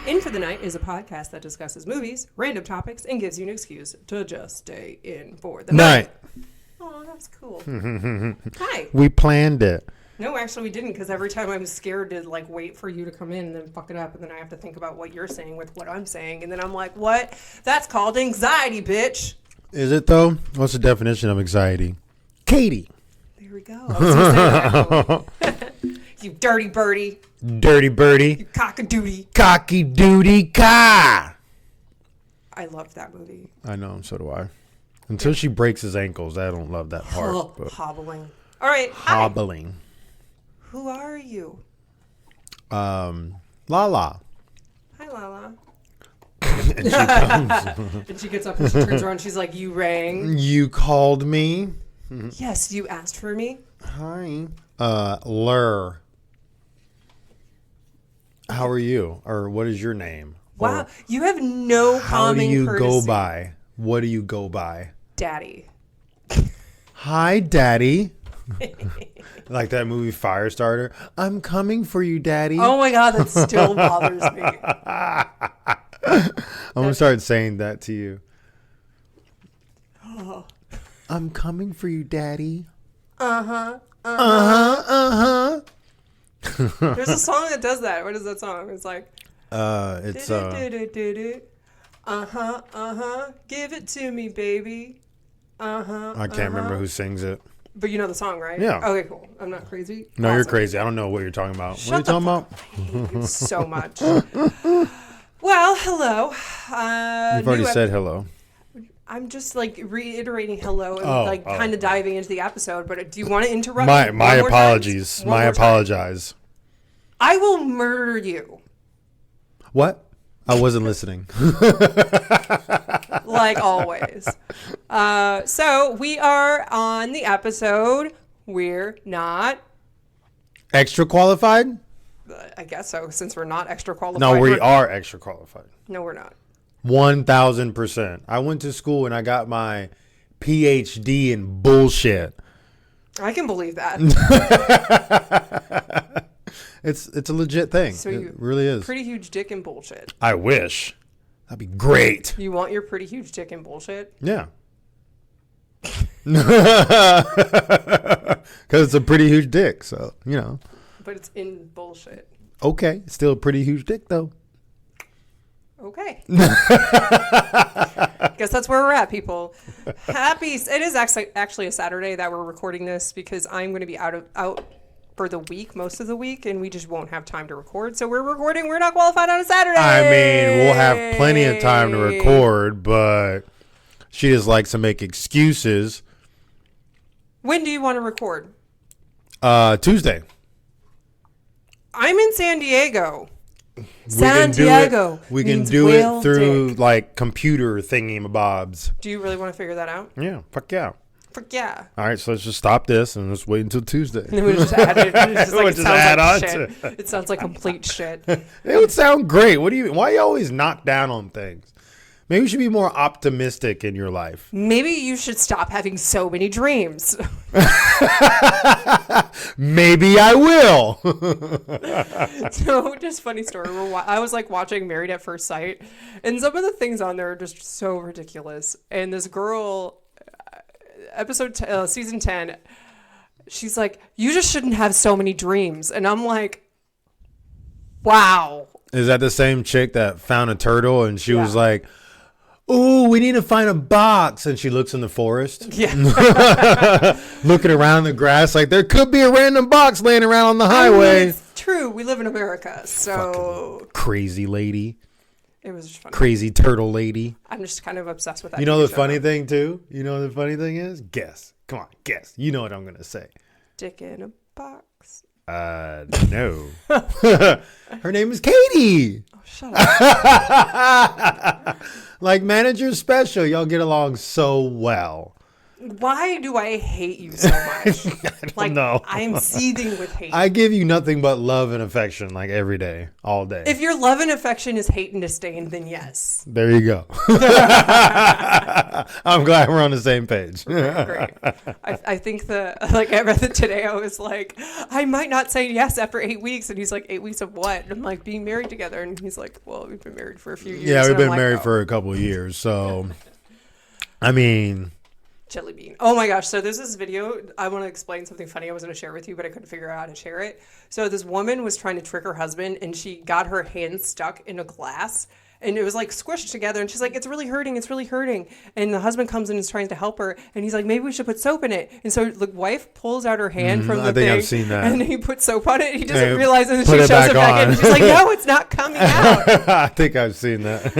In for the Night is a podcast that discusses movies, random topics, and gives you an excuse to just stay in for the night. Oh, that's cool. Hi. We planned it. No, actually we didn't, because every time I'm scared to like wait for you to come in and then fuck it up, and then I have to think about what you're saying with what I'm saying, and then I'm like, what? That's called anxiety, bitch. Is it though? What's the definition of anxiety? Katie. There we go. I was gonna say that, actually. You dirty birdie. Dirty birdie. You cock-a-doodie. Cocky doody ka. I loved that movie. I know, so do I. Until she breaks his ankles, I don't love that part. But Hobbling. All right. Hi. hobbling. Who are you? Lala. Hi, Lala. And she comes. And she gets up and she turns around. She's like, you rang. You called me. Yes, you asked for me. Hi. Lur. How are you? Or what is your name? Wow, Or you have no how do common you courtesy. go by? What do you go by? Daddy. Hi, Daddy. Like that movie Firestarter. I'm coming for you, Daddy. Oh my God, that still bothers me. I'm going to start saying that to you. Oh. I'm coming for you, Daddy. Uh-huh. Uh-huh. There's a song that does that. What is that song? It's like... It's Uh-huh. Give it to me, baby. Uh-huh. I can't remember who sings it. But you know the song, right? Yeah. Okay, cool. I'm not crazy. No, you're Awesome. crazy. I don't know what you're talking about. Shut What are you talking about? I hate you so much. Well, hello. You've already said hello. I'm just like reiterating hello and Oh. kind of diving into the episode. But do you want to interrupt? My me one more apologies. time? One My more time. apologize. I will murder you. What? I wasn't listening. Like always. So we are on the episode. We're not. Extra qualified? I guess so, since we're not extra qualified. No, we are extra qualified. No, we're not. 1,000%. I went to school and I got my PhD in bullshit. I can believe that. It's a legit thing. So it you really is. Pretty huge dick and bullshit. I wish. That'd be great. You want your pretty huge dick and bullshit? Yeah. Because it's a pretty huge dick. So, you know. But it's in bullshit. Okay. Still a pretty huge dick, though. Okay. Guess that's where we're at, people. It is actually a Saturday that we're recording this because I'm going to be out for the week, most of the week, and we just won't have time to record. So we're recording. We're not qualified on a Saturday. I mean, we'll have plenty of time to record, but she just likes to make excuses. When do you want to record? Tuesday. I'm in San Diego. We can do it through like computer thingy-mabobs. Do you really want to figure that out? Yeah, fuck yeah. Fuck yeah. All right, so let's just stop this and let's wait until Tuesday. And then we just add it. It's just like, We'll it just sounds add like on shit. to it. It sounds like complete shit. It would sound great. Why you always knock down on things? Maybe you should be more optimistic in your life. Maybe you should stop having so many dreams. Maybe I will. So, just funny story. I was like watching Married at First Sight, and some of the things on there are just so ridiculous. And this girl, season 10, she's like, "You just shouldn't have so many dreams," and I'm like, "Wow." Is that the same chick that found a turtle and she was like, "Ooh, we need to find a box," and she looks in the forest, looking around the grass like there could be a random box laying around on the highway. It's true. We live in America, so fucking crazy lady. It was just funny. Crazy turtle lady. I'm just kind of obsessed with that. You know the show. funny thing too? You know what the funny thing is? Guess. Come on, guess. You know what I'm gonna say. Dick in a box. No. Her name is Katie. Oh, shut up. Like Manager Special, y'all get along so well. Why do I hate you so much? I don't know. I'm seething with hate. I give you nothing but love and affection, like every day, all day. If your love and affection is hate and disdain, then yes. There you go. I'm glad we're on the same page. Great. I think I read that today. I was like, I might not say yes after 8 weeks. And he's like, 8 weeks of what? And I'm like, being married together. And he's like, well, we've been married for a few years. Yeah, we've and been married for a couple of years. So, I mean... Jelly bean. Oh my gosh. So there's this video. I want to explain something funny I was going to share with you, but I couldn't figure out how to share it. So this woman was trying to trick her husband and she got her hand stuck in a glass and it was like squished together. And she's like, it's really hurting. It's really hurting. And the husband comes in and is trying to help her. And he's like, maybe we should put soap in it. And so the wife pulls out her hand from the I think thing. I've seen that. And he puts soap on it. He doesn't Hey, realize it. And she put it shows it back back in. on. And she's like, no, it's not coming out. I think I've seen that.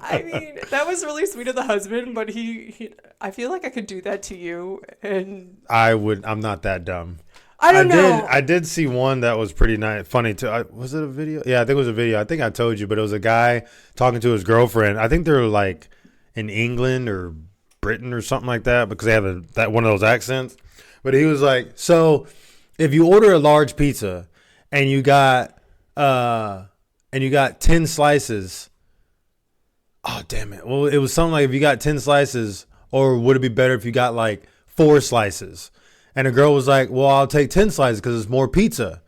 I mean, that was really sweet of the husband, but he I feel like I could do that to you. And I'm not that dumb. I don't know. I did see one that was pretty funny too. Was it a video? Yeah, I think it was a video. I think I told you, but it was a guy talking to his girlfriend. I think they're like in England or Britain or something like that because they have that one of those accents. But he was like, so if you order a large pizza and you got 10 slices. Oh, damn it. Well, it was something like if you got 10 slices, or would it be better if you got like 4 slices? And the girl was like, well, I'll take 10 slices because it's more pizza.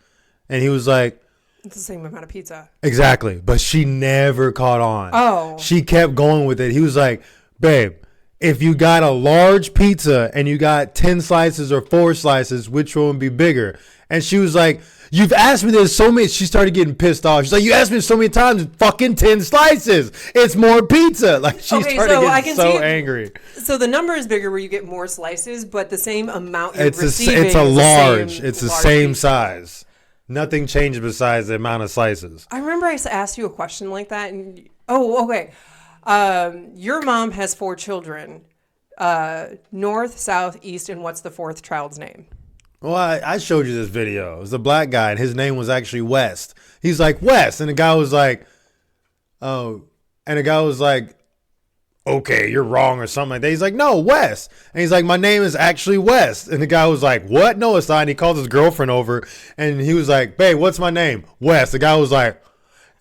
And he was like, it's the same amount of pizza. Exactly. But she never caught on. Oh. She kept going with it. He was like, babe, if you got a large pizza and you got 10 slices or 4 slices, which one would be bigger? And she was like, you've asked me this so many. She started getting pissed off. She's like, you asked me so many times, fucking 10 slices. It's more pizza. Like she started getting so angry. So the number is bigger where you get more slices, but the same amount you're receiving. It's a large. It's the same pizza. size. Nothing changed besides the amount of slices. I remember I asked you a question like that. And okay. Your mom has 4 children. North, south, east, and what's the 4th child's name? Well, I showed you this video. It was a black guy, and his name was actually West. He's like, West. And the guy was like, oh. And the guy was like, okay, you're wrong or something like that. He's like, no, West. And he's like, my name is actually West. And the guy was like, what? No, it's not. And he called his girlfriend over, and he was like, babe, what's my name? West. The guy was like,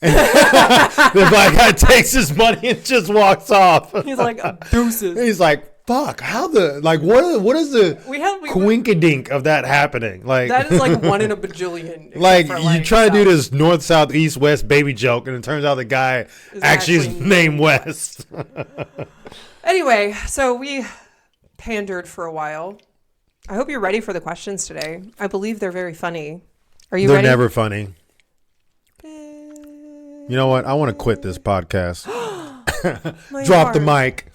and the black guy takes his money and just walks off. He's like, deuces. He's like, fuck, how what is the quinkadink of that happening? Like that is like 1 in a bajillion. Like you try to do this north, south, east, west baby joke, and it turns out the guy actually is named West. Anyway, so we pandered for a while. I hope you're ready for the questions today. I believe they're very funny. Are you ready? They're never funny. You know what? I want to quit this podcast. Drop the mic.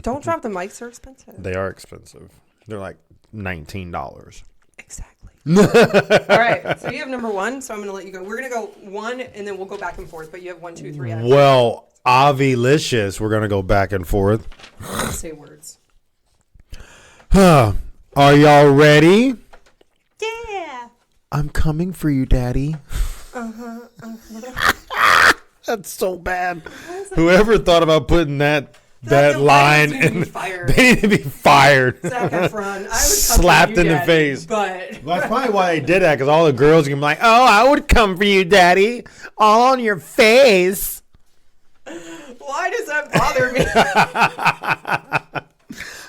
Don't drop the mics. They're expensive. They are expensive. They're like $19. Exactly. All right. So you have number 1. So I'm going to let you go. We're going to go 1 and then we'll go back and forth. But you have 1, 2, 3. Well, Avilicious. We're going to go back and forth. Say words. Are y'all ready? Yeah. I'm coming for you, Daddy. That's so bad. Whoever thought about putting that line in, they need to be fired. Zac Efron, I would slapped in the face. But that's probably why they did that, because all the girls can be like, "Oh, I would come for you, Daddy," all on your face. Why does that bother me?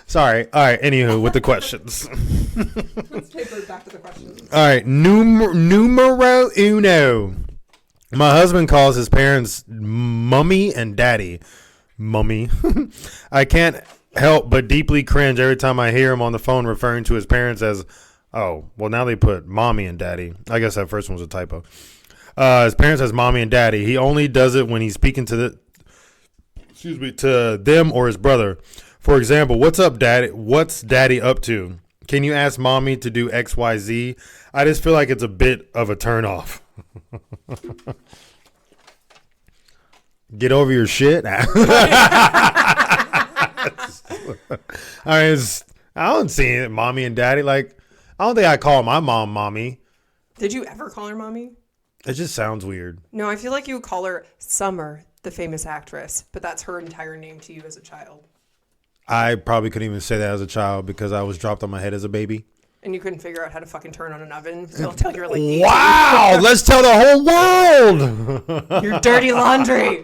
Sorry. All right. Anywho, with the questions. Let's take her back to the questions. All right. Numero uno. My husband calls his parents Mummy and Daddy. Mummy. I can't help but deeply cringe every time I hear him on the phone referring to his parents as, oh, well, now they put Mommy and Daddy. I guess that first one was a typo. His parents as Mommy and Daddy. He only does it when he's speaking to them or his brother. For example, what's up, Daddy? What's Daddy up to? Can you ask Mommy to do XYZ? I just feel like it's a bit of a turnoff. Get over your shit. I don't see it, Mommy and Daddy. Like, I don't think I call my mom Mommy. Did you ever call her Mommy? It just sounds weird. No, I feel like you would call her Summer, the famous actress, but that's her entire name to you as a child. I probably couldn't even say that as a child because I was dropped on my head as a baby. And you couldn't figure out how to fucking turn on an oven until you were like 18. Wow, let's tell the whole world. Your dirty laundry.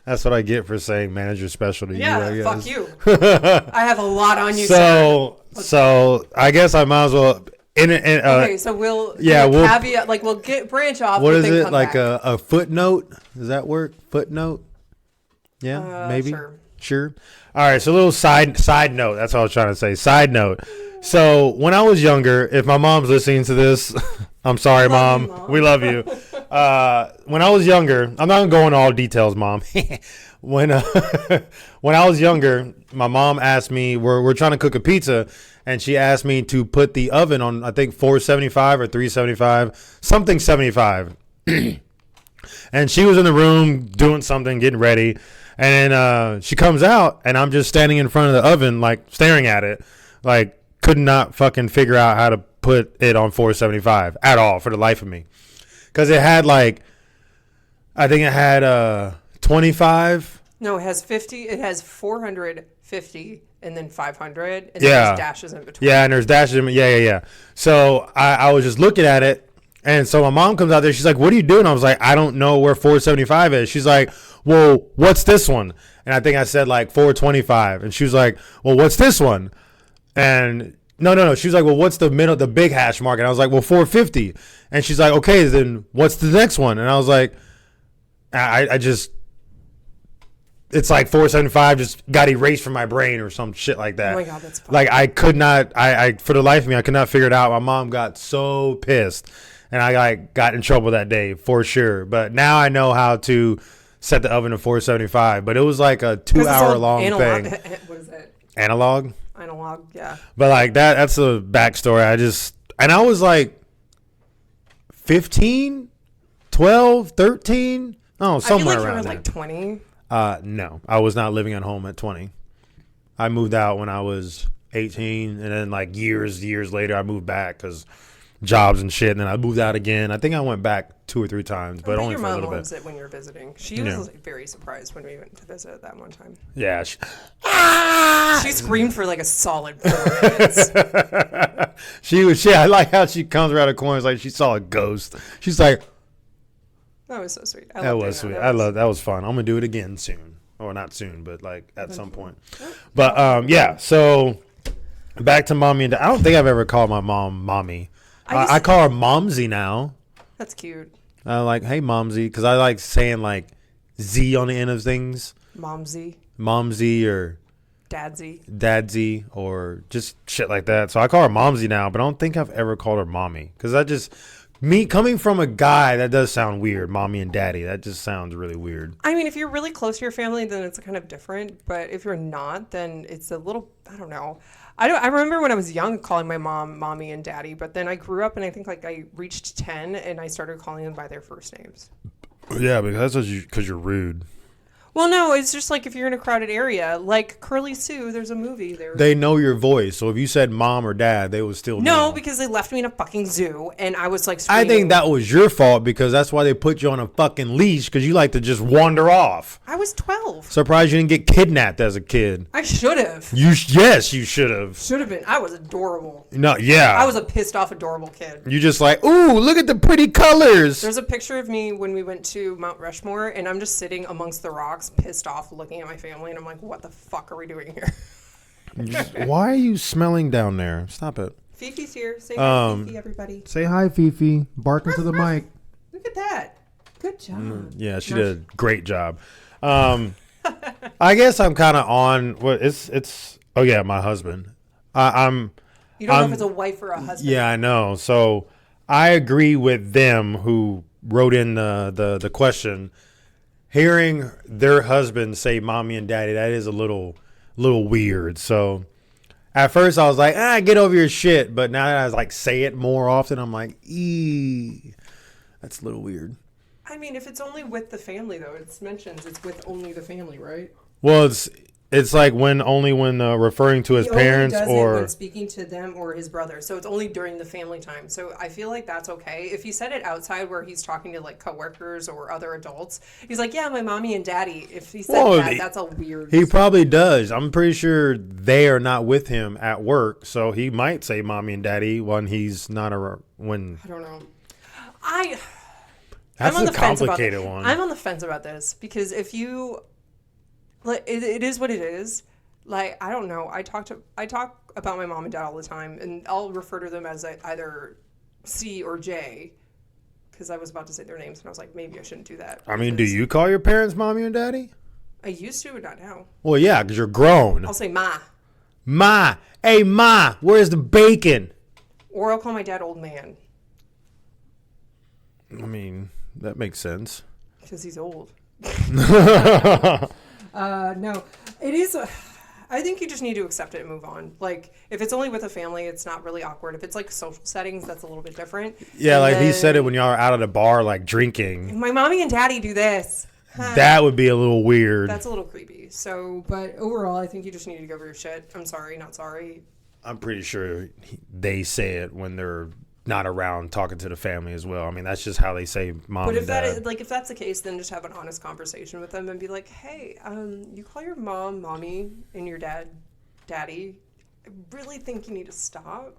That's what I get for saying manager special to you. I Fuck you. I have a lot on you, So I guess I might as well. Okay, so we'll caveat, like we'll branch off. What is it, like a footnote? Does that work? Footnote? Yeah, maybe. Sure. All right, so a little side note. That's what I was trying to say. Side note. So when I was younger, if my mom's listening to this, I'm sorry, Mom. We love you. When I was younger, I'm not gonna go into all details, Mom. when I was younger, my mom asked me, we're trying to cook a pizza, and she asked me to put the oven on, I think 475 or 375, something 75. And she was in the room doing something, getting ready, and then she comes out, and I'm just standing in front of the oven, like staring at it, like could not fucking figure out how to put it on 475 at all for the life of me. Because it had like, I think it had 25. No, it has 50. It has 450 and then 500. And then there's dashes in between. Yeah, and there's dashes in between. Yeah. So I was just looking at it. And so my mom comes out there. She's like, what are you doing? I was like, I don't know where 475 is. She's like, well, what's this one? And I think I said like 425. And she was like, well, what's this one? And no. She was like, well, what's the middle, the big hash mark? And I was like, well, 450. And she's like, okay, then what's the next one? And I was like, I just, it's like 475 just got erased from my brain or some shit like that. Oh my God, that's funny. Like I could not, I for the life of me, I could not figure it out. My mom got so pissed, and I got in trouble that day for sure. But now I know how to set the oven to 475. But it was like a 2-hour long thing. What is that? Analog, yeah. But like that's the backstory. I was like 15, 12, 13. Oh, somewhere around I feel like you were there. like 20. No, I was not living at home at 20. I moved out when I was 18, and then like years later, I moved back because jobs and shit. And then I moved out again. I think I went back 2 or 3 times, but only for a little bit. Your mom loves it when you're visiting. She was like, very surprised when we went to visit that one time. Yeah. She screamed for like a solid 4 minutes. I like how she comes around the corner. It's like she saw a ghost. She's like, that was so sweet. That was sweet. That was fun. I'm gonna do it again soon, or not soon, but like at some point. But yeah. So back to mommy and dad. I don't think I've ever called my mom mommy. I call her momsy now. That's cute. Like, hey momsy, because I like saying like Z on the end of things. Momsy or dadsy or just shit like that. So I call her momsy now, but I don't think I've ever called her mommy because me coming from a guy, that does sound weird. Mommy and daddy, that just sounds really weird. I mean, if you're really close to your family, then it's kind of different. But if you're not, then it's a little, I don't know. I remember when I was young calling my mom mommy and daddy, but then I grew up and I think like I reached 10 and I started calling them by their first names. Yeah, because you're rude. Well, no, it's just like if you're in a crowded area, like Curly Sue, there's a movie there. They know your voice, so if you said mom or dad, they would still know. No, because they left me in a fucking zoo, and I was like screaming. I think that was your fault because that's why they put you on a fucking leash because you like to just wander off. I was 12. Surprised you didn't get kidnapped as a kid. I should have. Yes, you should have. Should have been. I was adorable. No, yeah. I was a pissed off, adorable kid. You just like, ooh, look at the pretty colors. There's a picture of me when we went to Mount Rushmore, and I'm just sitting amongst the rocks, pissed off, looking at my family, and I'm like, what the fuck are we doing here? Why are you smelling down there? Stop it. Fifi's here. Say hi, Fifi, everybody. Say hi, Fifi. Bark into the mic. Look at that. Good job. Yeah, she did a great job. I guess I'm kind of on. It's. Oh yeah, my husband. I'm. You don't know if it's a wife or a husband. Yeah, I know. So I agree with them who wrote in the question. Hearing their husband say mommy and daddy, that is a little weird. So at first I was like, get over your shit. But now that I like say it more often, I'm like, that's a little weird. I mean, if it's only with the family, though, it mentions it's with only the family, right? Well, It's like when referring to his parents only does or it when speaking to them or his brother. So it's only during the family time. So I feel like that's okay. If he said it outside where he's talking to like coworkers or other adults, he's like, yeah, my mommy and daddy. If he said that's a weird. He probably does. I'm pretty sure they are not with him at work, so he might say mommy and daddy when he's not around. When I don't know. That's I'm on a the fence about complicated one. I'm on the fence about this because if you, like, it is what it is. Like, I don't know. I talk about my mom and dad all the time, and I'll refer to them as either C or J, because I was about to say their names, and I was like, maybe I shouldn't do that. I mean, do you call your parents mommy and daddy? I used to, but not now. Well, yeah, because you're grown. I'll say ma. Ma. Hey, ma, where's the bacon? Or I'll call my dad old man. I mean, that makes sense. Because he's old. No. It is... I think you just need to accept it and move on. Like, if it's only with a family, it's not really awkward. If it's like social settings, that's a little bit different. Yeah, and like he said it when y'all are out at the bar, like drinking. My mommy and daddy do this. That would be a little weird. That's a little creepy. So, but overall, I think you just need to go over your shit. I'm sorry, not sorry. I'm pretty sure they say it when they're not around talking to the family as well. I mean, that's just how they say mom and dad. But if that's the case, then just have an honest conversation with them and be like, hey, you call your mom mommy and your dad daddy. I really think you need to stop,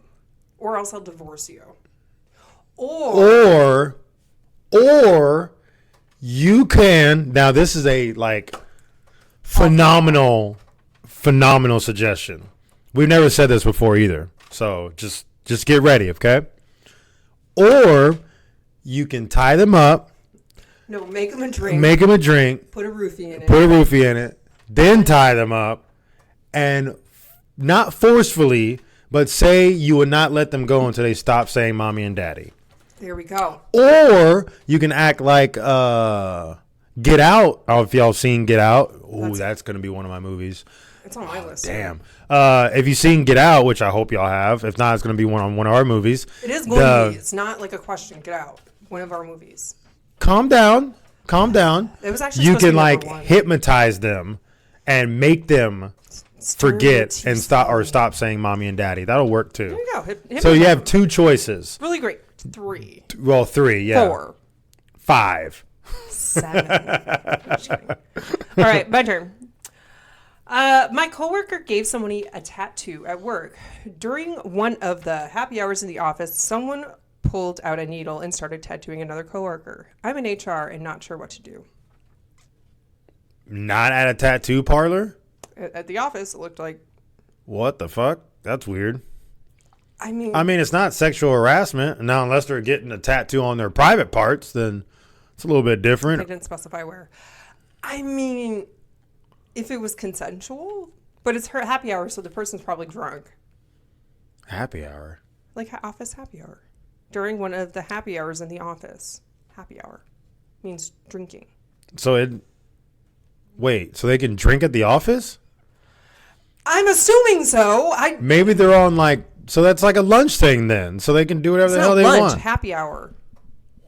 or else I'll divorce you. Or you can, now this is a like phenomenal suggestion. We've never said this before either. So just get ready, okay? Or you can tie them up. No, make them a drink. Put a roofie in it. Then tie them up. And not forcefully, but say you would not let them go until they stop saying mommy and daddy. There we go. Or you can act like Get Out. I don't know if y'all seen Get Out. Ooh, that's going to be one of my movies. It's on my list. Damn. If you've seen Get Out, which I hope y'all have. If not, it's going to be one of our movies. It is going to be. It's not like a question. Get Out. One of our movies. Calm down. It was actually you can like hypnotize them and make them forget and stop saying mommy and daddy. That'll work too. There you go. So you have two choices. Really great. 3. Well, 3, yeah. 4. 5. 7. All right, my turn. My coworker gave somebody a tattoo at work. During one of the happy hours in the office, someone pulled out a needle and started tattooing another coworker. I'm in HR and not sure what to do. Not at a tattoo parlor? At the office, it looked like. What the fuck? That's weird. I mean, it's not sexual harassment. Now, unless they're getting a tattoo on their private parts, then it's a little bit different. They didn't specify where. I mean, if it was consensual, but it's her happy hour, so the person's probably drunk. Happy hour? Like office happy hour. During one of the happy hours in the office. Happy hour means drinking. So they can drink at the office? I'm assuming so. Maybe they're on so that's like a lunch thing then. So they can do whatever the hell they want. Happy hour.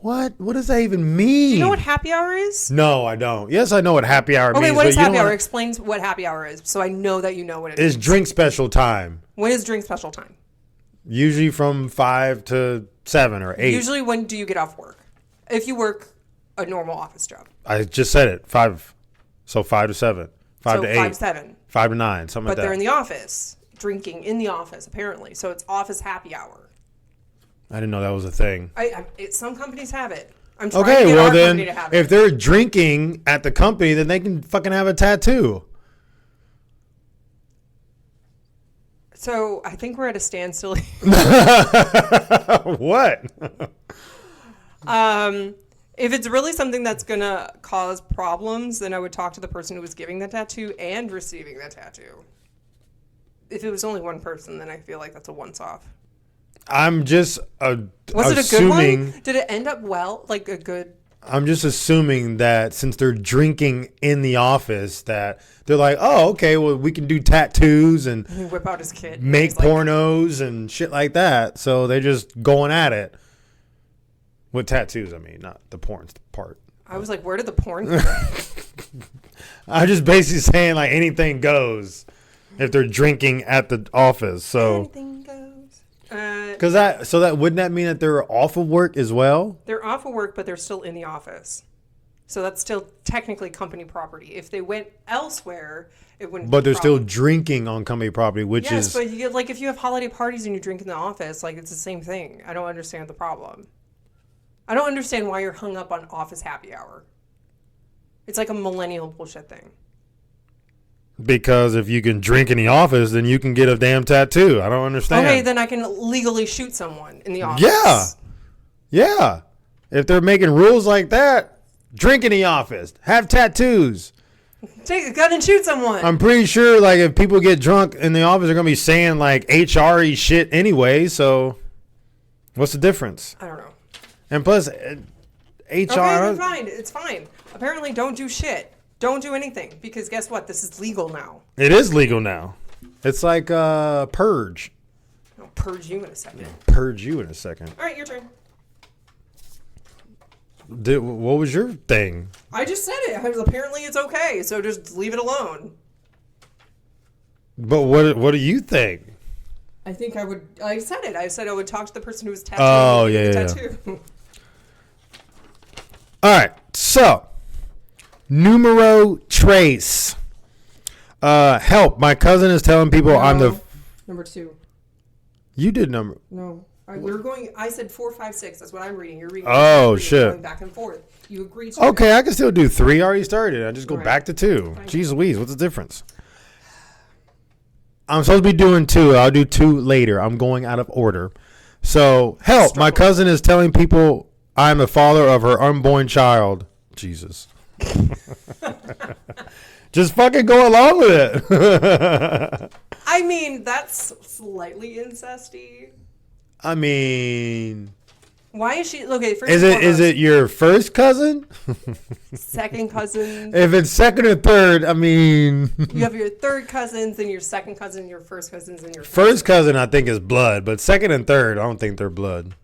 What? What does that even mean? Do you know what happy hour is? No, I don't. Yes, I know what happy hour means. Okay, what is happy hour? Explains what happy hour is, so I know that you know what it is. It's drink special time. When is drink special time? Usually from 5 to 7 or 8. Usually when do you get off work? If you work a normal office job. I just said it. 5. So 5 to 7. 5 to 8. 5 to 7. 5 to 9. Something like that. But they're in the office. Drinking in the office, apparently. So it's office happy hour. I didn't know that was a thing. Some companies have it. I'm trying to get our company to have it. If they're drinking at the company, then they can fucking have a tattoo. So I think we're at a standstill. What? If it's really something that's going to cause problems, then I would talk to the person who was giving the tattoo and receiving the tattoo. If it was only one person, then I feel like that's a once-off. I'm just Was it a good one? Did it end up well? Like a good... I'm just assuming that since they're drinking in the office, that they're like, oh, okay, well, we can do tattoos and whip out his kid, make pornos and shit like that. So they're just going at it with tattoos. I mean, not the porn part. I was like, where did the porn come from? I'm just basically saying like anything goes if they're drinking at the office. So anything goes. That wouldn't that mean that they're off of work as well? They're off of work, but they're still in the office. So that's still technically company property. If they went elsewhere, it wouldn't. But they're still drinking on company property, which yes, is but you get, like if you have holiday parties and you drink in the office, like it's the same thing. I don't understand the problem. I don't understand why you're hung up on office happy hour. It's like a millennial bullshit thing. Because if you can drink in the office, then you can get a damn tattoo. I don't understand. Okay, then I can legally shoot someone in the office. Yeah. Yeah. If they're making rules like that, drink in the office. Have tattoos. Take a gun and shoot someone. I'm pretty sure, like, if people get drunk in the office, they're going to be saying, like, HR-y shit anyway. So, what's the difference? I don't know. And plus, HR... Okay, it's fine. It's fine. Apparently, don't do shit. Don't do anything. Because guess what? This is legal now. It is legal now. It's like purge. I'll purge you in a second. Purge you in a second. All right, your turn. What was your thing? I just said it. Apparently, it's okay. So just leave it alone. But what do you think? I think I would. I said it. I said I would talk to the person who was tattooing. Oh, yeah. Tattoo. All right. So, numero trace. Help. My cousin is telling people I'm the... Number 2. You did number... No. We're going... I said 4, 5, 6. That's what I'm reading. You're reading... Oh, shit. Going back and forth. You agreed to Okay, I can still do 3. I already started. I just go right. back to 2. Jeez Louise, what's the difference? I'm supposed to be doing 2. I'll do 2 later. I'm going out of order. So, help. My cousin is telling people I'm the father of her unborn child. Jesus. Just fucking go along with it. I mean, that's slightly incesty. I mean... Why is she... Okay, first Is it your first cousin? Second cousin. If it's second or third, I mean... You have your third cousins and your second cousin, your first cousins, and your... First cousin, I think, is blood. But second and third, I don't think they're blood.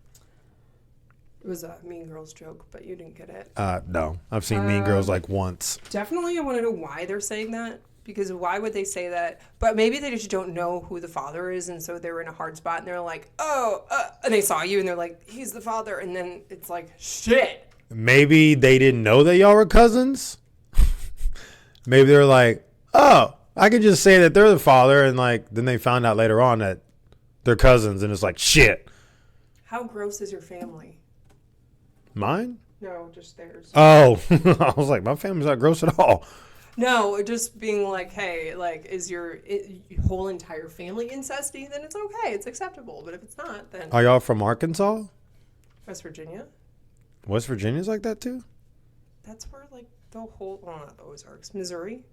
It was a Mean Girls joke, but you didn't get it. No. I've seen Mean Girls like once. Definitely, I want to know why they're saying that. Because why would they say that? But maybe they just don't know who the father is, and so they were in a hard spot, and they're like, and they saw you, and they're like, he's the father, and then it's like, shit. Maybe they didn't know that y'all were cousins. Maybe they're like, oh, I could just say that they're the father, and like then they found out later on that they're cousins, and it's like, shit. How gross is your family? Mine? No, just theirs. Oh, I was like, my family's not gross at all. No, just being like, hey, like, is your whole entire family incesty? Then it's okay. It's acceptable. But if it's not, then... Are y'all from Arkansas? West Virginia? West Virginia's like that too? That's where, like, the whole... Well, not the Ozarks. Missouri?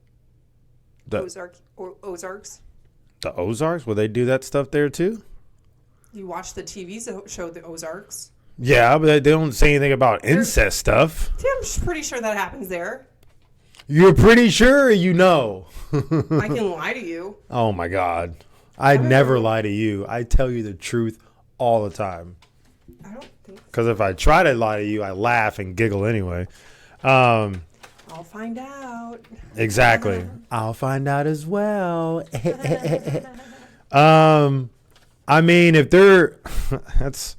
The Ozarks? The Ozarks? Will they do that stuff there too? You watch the TV show The Ozarks? Yeah, but they don't say anything about incest stuff. Yeah, I'm pretty sure that happens there. You're pretty sure you know. I can lie to you. Oh, my God. I never lie to you. I tell you the truth all the time. I don't think so. Because if I try to lie to you, I laugh and giggle anyway. I'll find out. Exactly. I'll find out as well. I mean, if they're... that's...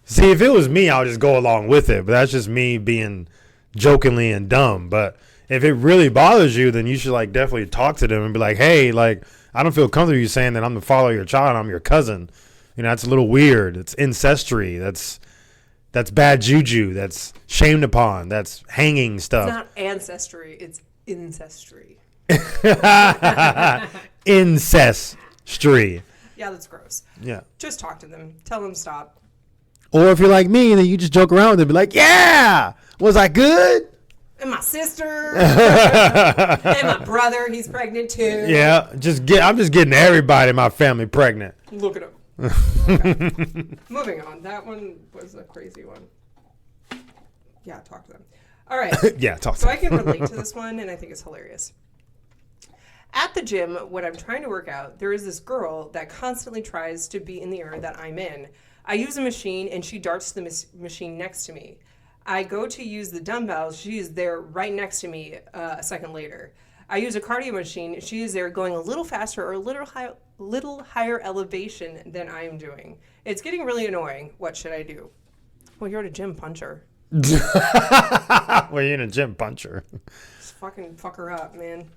See, if it was me, I would just go along with it. But that's just me being jokingly and dumb. But... if it really bothers you, then you should like definitely talk to them and be like, hey, like, I don't feel comfortable you saying that I'm the father of your child. I'm your cousin. You know, that's a little weird. It's ancestry. That's bad juju. That's shamed upon. That's hanging stuff. It's not ancestry. It's incestry. Incestry. Yeah, that's gross. Yeah. Just talk to them. Tell them stop. Or if you're like me, then you just joke around with them and be like, yeah, was I good? And my sister. And my brother, he's pregnant too. Yeah, I'm just getting everybody in my family pregnant. Look at him. Okay. Moving on. That one was a crazy one. Yeah, talk to them. All right. Yeah, talk to them. them. So I can relate to this one, and I think it's hilarious. At the gym, when I'm trying to work out, there is this girl that constantly tries to be in the area that I'm in. I use a machine, and she darts to the machine next to me. I go to use the dumbbells. She is there right next to me a second later. I use a cardio machine. She is there going a little faster or a little higher elevation than I am doing. It's getting really annoying. What should I do? Well, you're at a gym, punch her. Well, you're in a gym, punch her. Just fucking fuck her up, man.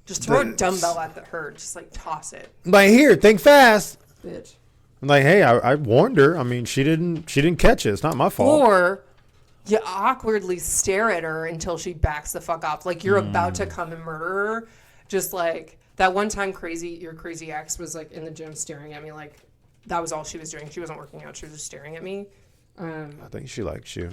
Just throw a dumbbell at her. Just like toss it. Like, here, think fast. Bitch. Like, hey, I warned her. I mean, she didn't catch it. It's not my fault. Or you awkwardly stare at her until she backs the fuck off. Like you're about to come and murder her. Just like that one time your crazy ex was like in the gym staring at me. Like that was all she was doing. She wasn't working out. She was just staring at me. I think she likes you.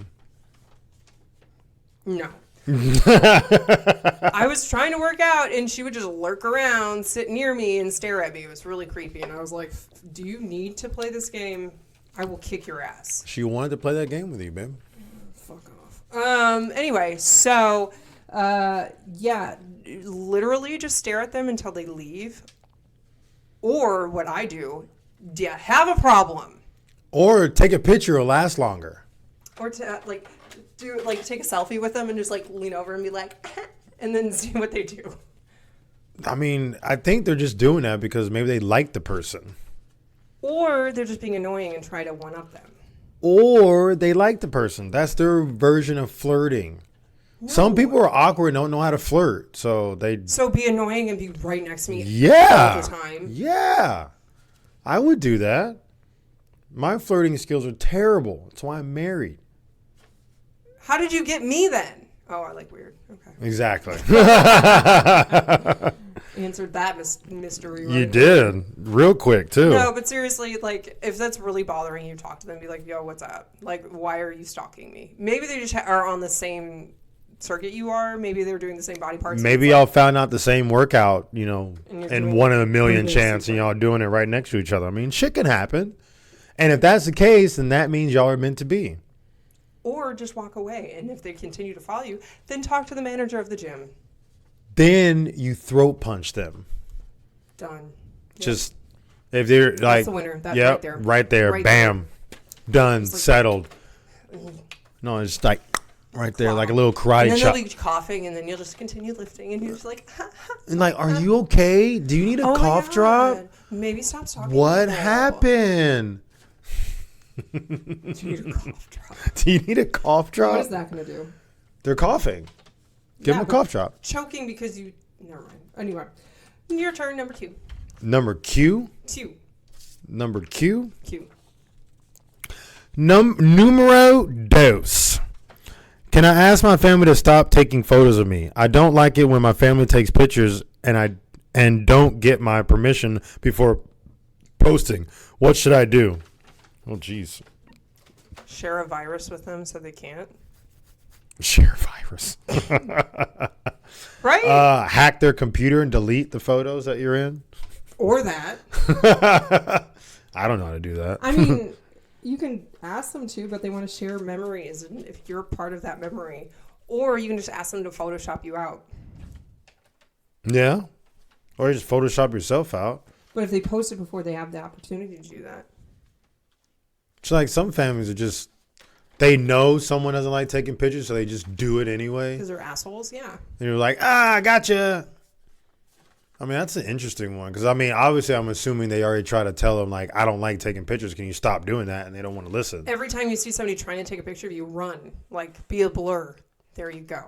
No. I was trying to work out and she would just lurk around, sit near me and stare at me. It was really creepy. And I was like, do you need to play this game? I will kick your ass. She wanted to play that game with you, babe. Fuck off. Anyway, so, yeah, literally just stare at them until they leave. Or what I do, do you have a problem? Or take a picture, it'll last longer. Or to, take a selfie with them and just, lean over and be like, and then see what they do. I mean, I think they're just doing that because maybe they like the person. Or they're just being annoying and try to one-up them. Or they like the person. That's their version of flirting. No. Some people are awkward and don't know how to flirt. So be annoying and be right next to me all the time. Yeah. I would do that. My flirting skills are terrible. That's why I'm married. How did you get me then? Oh, I like weird. Okay. Exactly. Answered that mystery. Right? You did. Real quick, too. No, but seriously, if that's really bothering you, talk to them. Be like, yo, what's up? Like, why are you stalking me? Maybe they just are on the same circuit you are. Maybe they're doing the same body parts. Maybe y'all found out the same workout, in 1 in a million chance, and y'all doing it right next to each other. I mean, shit can happen. And if that's the case, then that means y'all are meant to be. Or just walk away. And if they continue to follow you, then talk to the manager of the gym. Then you throat punch them. Done. Just, if they're like... That's the winner. That's right there. Right there. Right Bam. There. Done. Settled. No, it's just like... Right there, like a little karate chop. And then they'll be coughing, and then you'll just continue lifting, and you're just like... and like, are you okay? Do you need a cough drop? Maybe stop talking. What happened? Do you need a cough drop? Do you need a cough drop? What is that going to do? They're coughing. Give them a cough drop. Choking because you... Never mind. Anyway, your turn, number 2. Number Q? 2. Number Q? Q. Numero dos. Can I ask my family to stop taking photos of me? I don't like it when my family takes pictures and don't get my permission before posting. What should I do? Oh, jeez. Share a virus with them so they can't? Share a virus. Right? Hack their computer and delete the photos that you're in? Or that. I don't know how to do that. I mean... You can ask them to, but they want to share memories, and if you're part of that memory, or you can just ask them to Photoshop you out. Yeah, or just Photoshop yourself out. But if they post it before they have the opportunity to do that, it's like some families are just they know someone doesn't like taking pictures, so they just do it anyway. Because they're assholes, yeah. And you're like, I gotcha. I mean, that's an interesting one because, I mean, obviously I'm assuming they already try to tell them, like, I don't like taking pictures. Can you stop doing that? And they don't want to listen. Every time you see somebody trying to take a picture of you, run. Like, be a blur. There you go.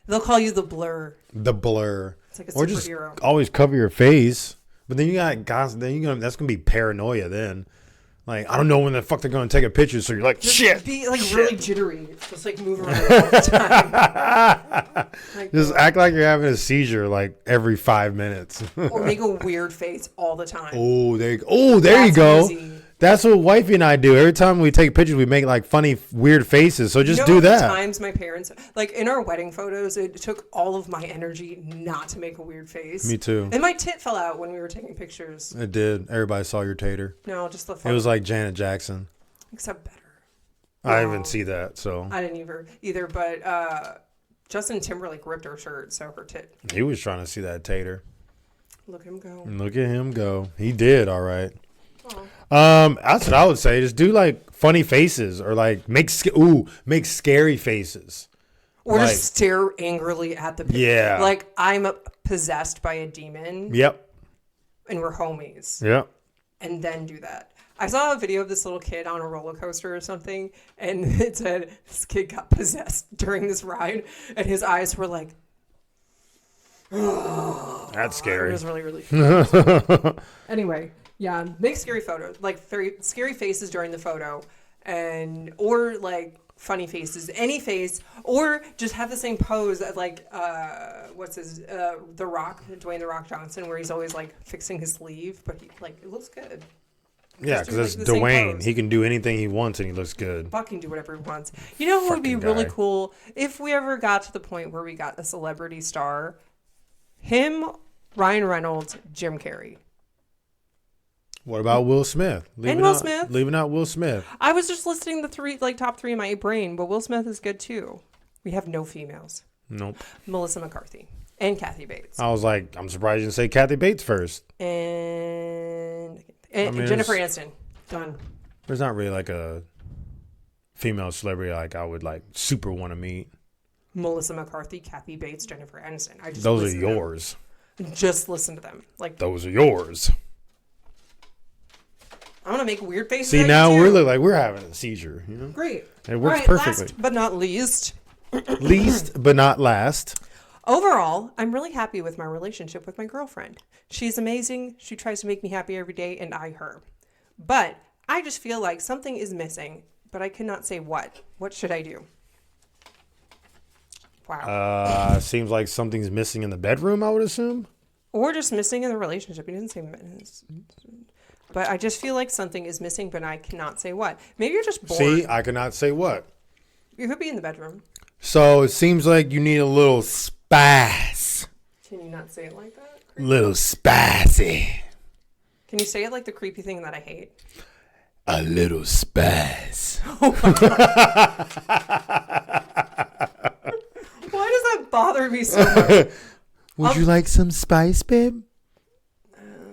They'll call you the blur. The blur. It's like a or superhero. Just always cover your face. But then you got guys, that's going to be paranoia then. Like, I don't know when the fuck they're going to take a picture, so you're like, just shit. Be, like, really jittery. Just, like, move around all the time. Like, just act like you're having a seizure, like, every 5 minutes. Or make a weird face all the time. Oh, there you go. Easy. That's what wifey and I do. Every time we take pictures, we make, like, funny, weird faces. So just do that. Times my parents, like, in our wedding photos, it took all of my energy not to make a weird face. Me too. And my tit fell out when we were taking pictures. It did. Everybody saw your tater. No, just the photo. It was like Janet Jackson. Except better. I didn't see that, so. I didn't either, but Justin Timberlake ripped her shirt, so her tit. He was trying to see that tater. Look him go. Look at him go. He did, all right. That's what I would say. Just do like funny faces or like make scary faces. Or like, just stare angrily at the picture. Yeah. Like I'm possessed by a demon. Yep. And we're homies. Yep. And then do that. I saw a video of this little kid on a roller coaster or something, and it said this kid got possessed during this ride, and his eyes were like, oh. That's scary. It was really, really scary. Anyway, yeah, make scary photos, like scary faces during the photo, or like funny faces, any face, or just have the same pose of like The Rock, Dwayne The Rock Johnson, where he's always like fixing his sleeve, but it looks good. Yeah, because it's Dwayne. He can do anything he wants and he looks good. Fucking do whatever he wants. You know what would be really cool if we ever got to the point where we got a celebrity star? Him, Ryan Reynolds, Jim Carrey. What about Will Smith? Leaving out Will Smith. I was just listing the top three in my brain, but Will Smith is good too. We have no females. Nope. Melissa McCarthy and Kathy Bates. I was like, I'm surprised you didn't say Kathy Bates first. And Jennifer Aniston. Done. There's not really like a female celebrity like I would like super want to meet. Melissa McCarthy, Kathy Bates, Jennifer Aniston. Those are yours. Just listen to them. Those are yours. I'm gonna make weird faces. See, now we're having a seizure. You know, great. It works perfectly. Last but not least. Least but not last. Overall, I'm really happy with my relationship with my girlfriend. She's amazing. She tries to make me happy every day, and I her. But I just feel like something is missing, but I cannot say what. What should I do? Wow. Seems like something's missing in the bedroom, I would assume. Or just missing in the relationship. He didn't say. But I just feel like something is missing, but I cannot say what. Maybe you're just bored. See, I cannot say what. You could be in the bedroom. So it seems like you need a little spice. Can you not say it like that? Little spicy. Can you say it like the creepy thing that I hate? A little spice. Oh my God. Why does that bother me so much? Would you like some spice, babe?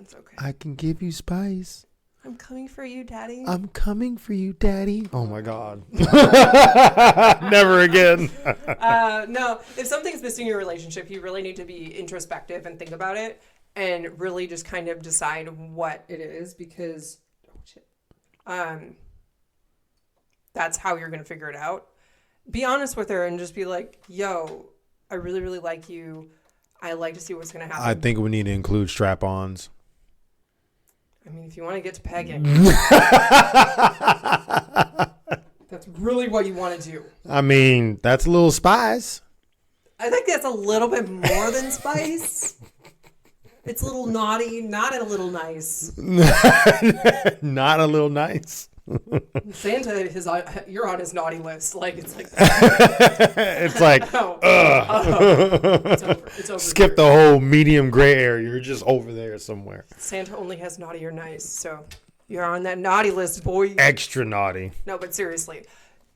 It's okay. I can give you spice. I'm coming for you, Daddy. I'm coming for you, Daddy. Oh my God. Never again. No, if something's missing in your relationship, you really need to be introspective and think about it and really just kind of decide what it is because that's how you're going to figure it out. Be honest with her and just be like, yo, I really, really like you. I like to see what's going to happen. I think we need to include strap-ons. I mean, if you want to get to pegging, that's really what you want to do. I mean, that's a little spice. I think that's a little bit more than spice. It's a little naughty, not a little nice. Not a little nice. Santa, you're on his naughty list. Like it's like it's like it's over. Skip the whole medium gray area. You're just over there somewhere. Santa only has naughty or nice, so you're on that naughty list, boy. Extra naughty. No, but seriously,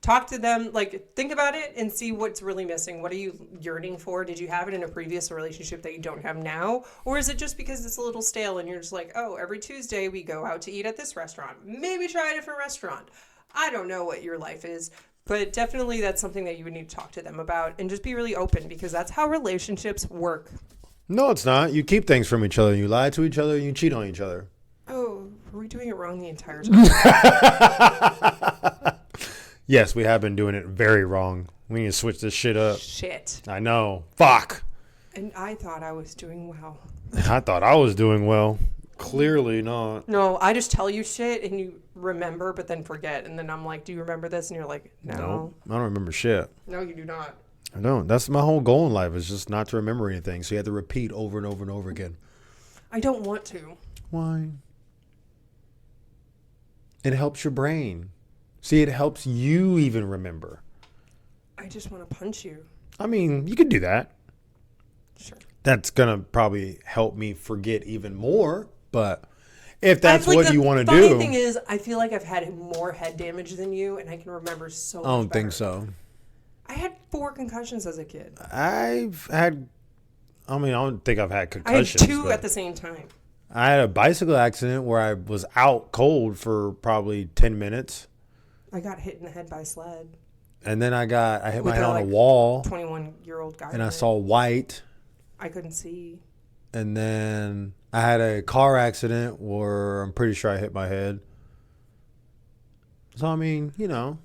talk to them. Like think about it and see what's really missing. What are you yearning for? Did you have it in a previous relationship that you don't have now, or is it just because it's a little stale and you're just like, oh, every Tuesday we go out to eat at this restaurant. Maybe try a different restaurant. I don't know what your life is, but definitely that's something that you would need to talk to them about and just be really open because that's how relationships work. No, it's not. You keep things from each other. You lie to each other. You cheat on each other. Oh, are we doing it wrong the entire time? Yes, we have been doing it very wrong. We need to switch this shit up. Shit. I know. Fuck. And I thought I was doing well. I thought I was doing well. Clearly not. No, I just tell you shit and you remember but then forget. And then I'm like, do you remember this? And you're like, no. I don't remember shit. No, you do not. I don't. That's my whole goal in life is just not to remember anything. So you have to repeat over and over and over again. I don't want to. Why? It helps your brain. See, it helps you even remember. I just want to punch you. I mean, you could do that. Sure. That's going to probably help me forget even more. But if that's what you want to do. The funny thing is, I feel like I've had more head damage than you, and I can remember so much I don't better. think so. I had 4 concussions as a kid. I don't think I've had concussions. I had 2 at the same time. I had a bicycle accident where I was out cold for probably 10 minutes. I got hit in the head by a sled. And then I hit With my head on like, a wall. 21-year-old guy. And I saw white. I couldn't see. And then I had a car accident where I'm pretty sure I hit my head. So, I mean, you know.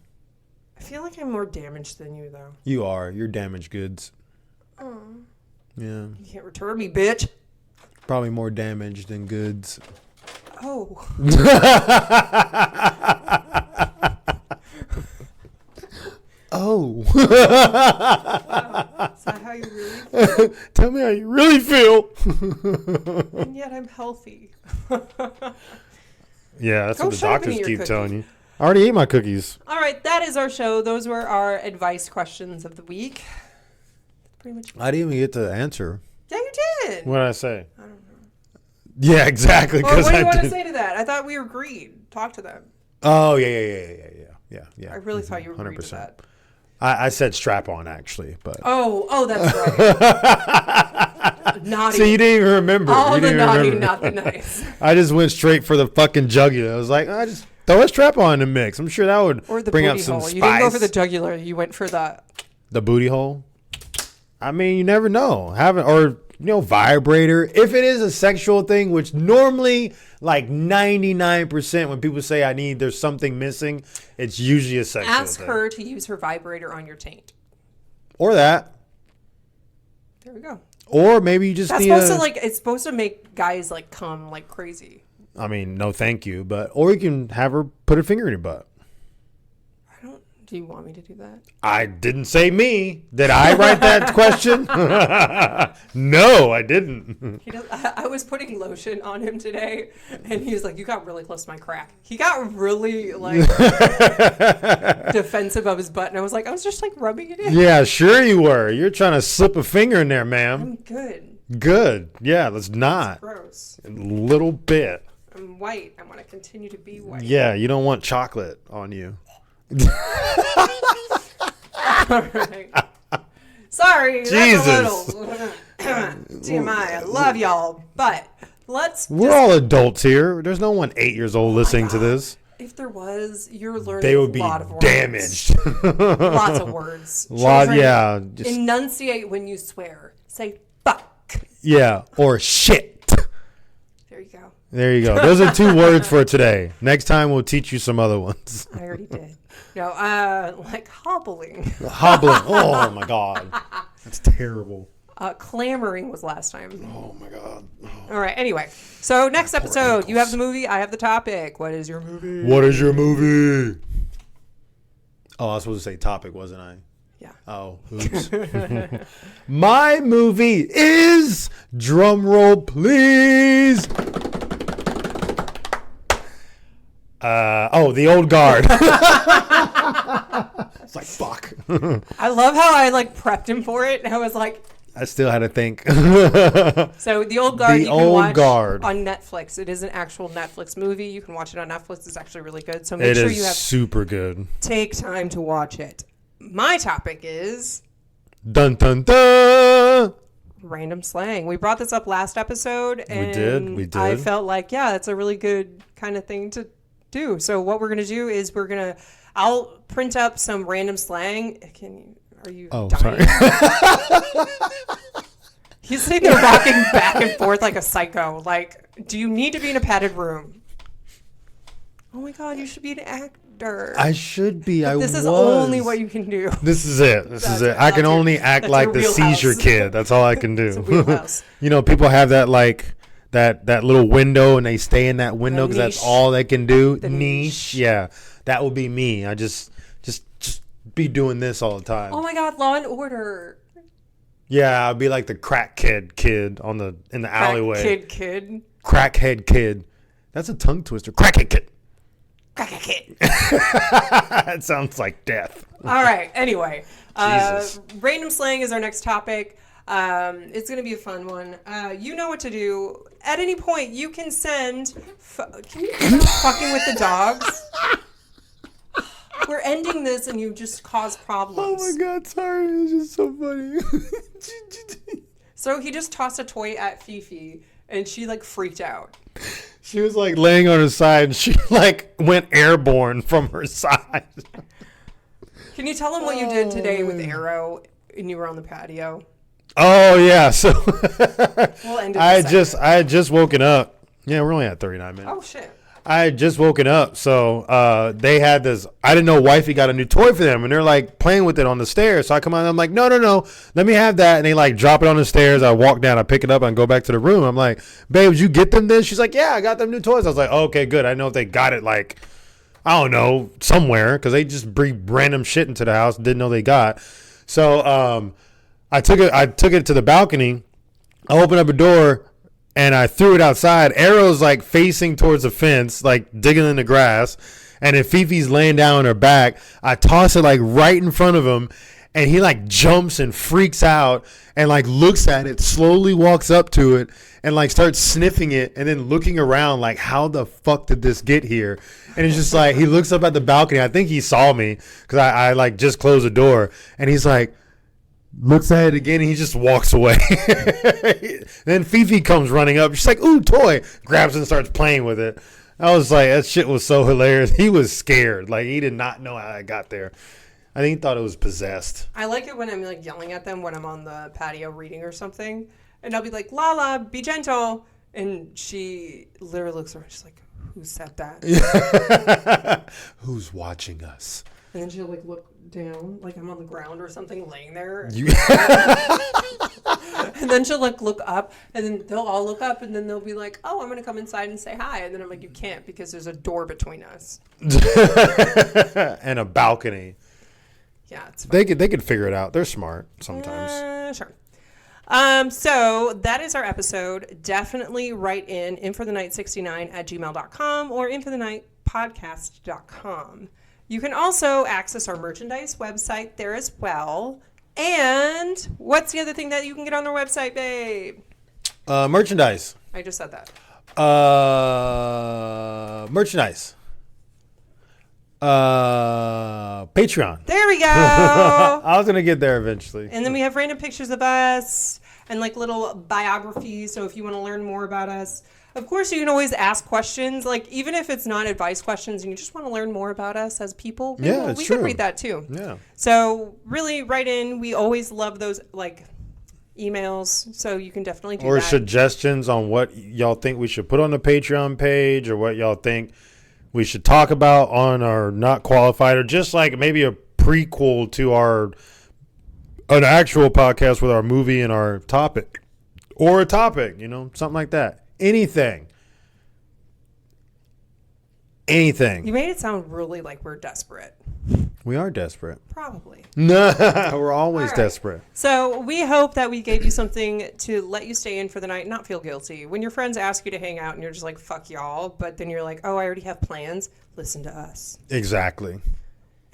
I feel like I'm more damaged than you, though. You are. You're damaged goods. Oh. Yeah. You can't return me, bitch. Probably more damaged than goods. Oh. Oh. Is that how you really feel? Tell me how you really feel. And yet I'm healthy. Yeah, that's Go what the sharpen doctors your keep cookie. telling you. I already ate my cookies. All right, that is our show. Those were our advice questions of the week. That's pretty much. I didn't even get to answer. Yeah, you did. What did I say? I don't know. Yeah, exactly. Well, what do you want to did. say to that? I thought we agreed. Talk to them. Oh, yeah. I really thought you agreed 100%. to that. I said strap on, actually. But Oh, that's right. Naughty. So you didn't even remember. All You the didn't naughty, remember. not the nice. I just went straight for the fucking jugular. I was like, I just throw a strap on in the mix. I'm sure that would Or the bring booty up some hole. spice. You didn't go for the jugular. You went for the booty hole. I mean, you never know. Vibrator. If it is a sexual thing, which normally like 99% when people say there's something missing, it's usually a sexual Ask thing. her to use her vibrator on your taint. Or that. There we go. Or maybe you just That's need supposed to it's supposed to make guys like come like crazy. I mean, no thank you, or you can have her put her finger in your butt. Do you want me to do that? I didn't say me. Did I write that question? No, I didn't. I was putting lotion on him today, and he was like, "You got really close to my crack." He got really like defensive of his butt, and I was just like rubbing it in. Yeah, sure you were. You're trying to slip a finger in there, ma'am. I'm good. Good. Yeah, let's not. Gross. A little bit. I'm white. I want to continue to be white. Yeah, you don't want chocolate on you. All right. Sorry. Jesus. That's a little TMI. I love y'all, but We're all adults here. There's no one 8 years old listening to this. If there was, you're learning They would a be lot of words. damaged. Lots of words. Children, Yeah. Enunciate when you swear. Say fuck. Yeah, or shit. There you go. There you go. Those are 2 words for today. Next time we'll teach you some other ones. I already did. No, like hobbling. Hobbling. Oh my God. That's terrible. Clamoring was last time. Oh my God. Oh. All right. Anyway, so next episode, you have the movie. I have the topic. What is your movie? What is your movie? Oh, I was supposed to say topic, wasn't I? Yeah. Oh, oops. My movie is, drum roll please. The Old Guard. It's like, fuck. I love how I prepped him for it. And I was like, I still had to think. so The Old Guard, The you can Old watch Guard. on Netflix. It is an actual Netflix movie. You can watch it on Netflix. It's actually really good. So It make sure is you super good. take time to watch it. My topic is Dun dun dun. random slang. We brought this up last episode, and We did. I felt like, yeah, that's a really good kind of thing to do. So what we're gonna do is I'll print up some random slang. Are you dying? Sorry. He's sitting there rocking back and forth like a psycho. Like, do you need to be in a padded room? Oh my God, you should be an actor. I should be. This is only what you can do. This is it. I can only act that's like your the wheelhouse. seizure kid. That's all I can It's a do. wheelhouse. People have that that little window, and they stay in that window because that's niche. all they can do. The Niche. Yeah, that would be me. I just be doing this all the time. Oh my God, Law and Order. Yeah, I'd be like the crackhead kid in the alleyway. Kid. Crackhead kid. That's a tongue twister. Crackhead kid. Crackhead kid. That sounds like death. All right. Anyway, Jesus. random slang is our next topic. It's going to be a fun one. You know what to do. At any point, you can send... Can you stop fucking with the dogs? We're ending this and you just cause problems. Oh my God, sorry. It's just so funny. So he just tossed a toy at Fifi and she like freaked out. She was like laying on her side, and she like went airborne from her side. Can you tell them what you did today with Arrow and you were on the patio? Oh yeah, so We'll end it I had just woken up. Yeah, we're only at 39 minutes. Oh shit. I had just woken up, so they had this. I didn't know wifey got a new toy for them, and they're like playing with it on the stairs. So I come out, and I'm like, no, let me have that. And they like drop it on the stairs. I walk down, I pick it up, and go back to the room. I'm like, babe, did you get them this? She's like, yeah, I got them new toys. I was like, oh, okay, good. I know if they got it like, I don't know, somewhere, because they just bring random shit into the house. Didn't know they got. So I took it to the balcony. I opened up a door. And I threw it outside. Arrow's like facing towards the fence, like digging in the grass. And then Fifi's laying down on her back. I toss it like right in front of him. And he like jumps and freaks out and like looks at it, slowly walks up to it and like starts sniffing it and then looking around like, how the fuck did this get here? And it's just like, he looks up at the balcony. I think he saw me because I like just closed the door. And he's like, looks at it again, and he just walks away. Then Fifi comes running up. She's like, ooh, toy. Grabs it and starts playing with it. I was like, that shit was so hilarious. He was scared. Like, he did not know how I got there. I think he thought it was possessed. I like it when I'm like yelling at them when I'm on the patio reading or something. And I'll be like, Lala, be gentle. And she literally looks around. She's like, who said that? Who's watching us? And then she'll like look down, like I'm on the ground or something laying there. And then she'll like look up, and then they'll all look up, and then they'll be like, oh, I'm going to come inside and say hi. And then I'm like, you can't because there's a door between us. And a balcony. Yeah, it's fun. They could figure it out. They're smart sometimes. Sure. So that is our episode. Definitely write in for the night 69@gmail.com or inforthenightpodcast.com. You can also access our merchandise website there as well. And what's the other thing that you can get on their website, babe? Merchandise. I just said that. Merchandise. Patreon. There we go. I was going to get there eventually. And then we have random pictures of us and like little biographies. So if you want to learn more about us, of course, you can always ask questions. Like, even if it's not advice questions and you just want to learn more about us as people, we can read that too. Yeah. So really write in. We always love those like emails. So you can definitely do that. Or suggestions on what y'all think we should put on the Patreon page, or what y'all think we should talk about on our Not Qualified, or just like maybe a prequel to an actual podcast with our movie and our topic, or a topic, something like that. Anything. You made it sound really like we're desperate. We are desperate. Probably. No, we're always desperate. So we hope that we gave you something to let you stay in for the night and not feel guilty. When your friends ask you to hang out and you're just like, fuck y'all, but then you're like, oh, I already have plans. Listen to us. Exactly.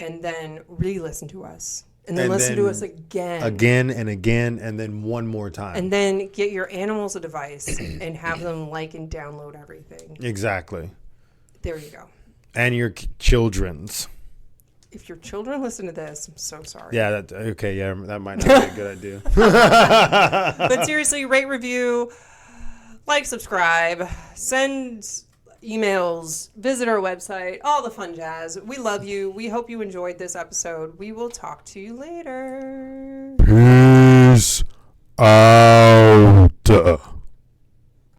And then re-listen to us. And then listen to us again. Again and again, and then one more time. And then get your animals a device and have them like and download everything. Exactly. There you go. And your children's. If your children listen to this, I'm so sorry. Yeah, that might not be a good idea. But seriously, rate, review, like, subscribe, send emails, visit our website, all the fun jazz. We love you. We hope you enjoyed this episode. We will talk to you later. Peace out.